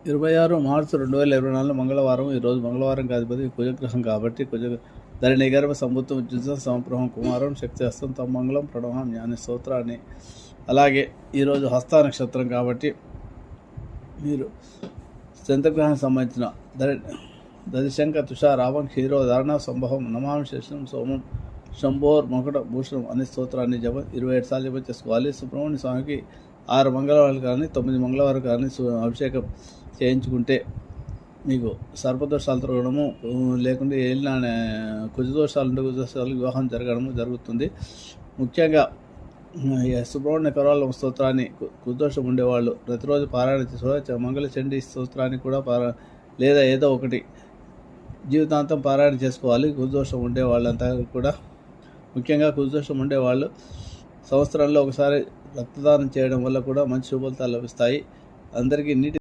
26 మార్చి 2024 మంగళవారం. ఈరోజు మంగళవారం అధిపతి కుజగ్రహం కాబట్టి ధరణి గర్భ సంబుద్ధం ఉజ్జుసం సంప్రహం కుమారం శక్తి హస్తం తమ్మంగళం ప్రణవం జ్ఞాని స్తోత్రాన్ని. అలాగే ఈరోజు హస్త నక్షత్రం కాబట్టి మీరు చంద్రగ్రహానికి సంబంధించిన దదిశంక తుషారావం క్షీరోధారణ సంభవం నమాం శేషం సోమం శంభోర్ మకుట భూషణం అనే స్తోత్రాన్ని 27 సార్లు జపం చేసుకోవాలి. సుబ్రహ్మణ్య స్వామికి 6 మంగళవారాలు కానీ 9 మంగళవారాలు కానీ అభిషేకం చేయించుకుంటే మీకు సర్పదోషాలు తొలగడము, లేకుంటే ఏలిన కుజదోషాలు ఉంటే కుజదోషాలు వివాహం జరుగుతుంది. ముఖ్యంగా సుబ్రహ్మణ్య కరాల స్తోత్రాన్ని కుజదోషం ఉండేవాళ్ళు ప్రతిరోజు పారాయణ చేసుకోవాలి. మంగళ చండీ స్తోత్రాన్ని కూడా లేదా ఏదో ఒకటి జీవితాంతం పారాయణ చేసుకోవాలి. కుజదోషం ఉండే వాళ్ళంతా కూడా, ముఖ్యంగా కుజదోషం ఉండేవాళ్ళు సంవత్సరంలో ఒకసారి రక్తదానం చేయడం వల్ల కూడా మంచి శుభఫలితాలు లభిస్తాయి. అందరికీ నీటి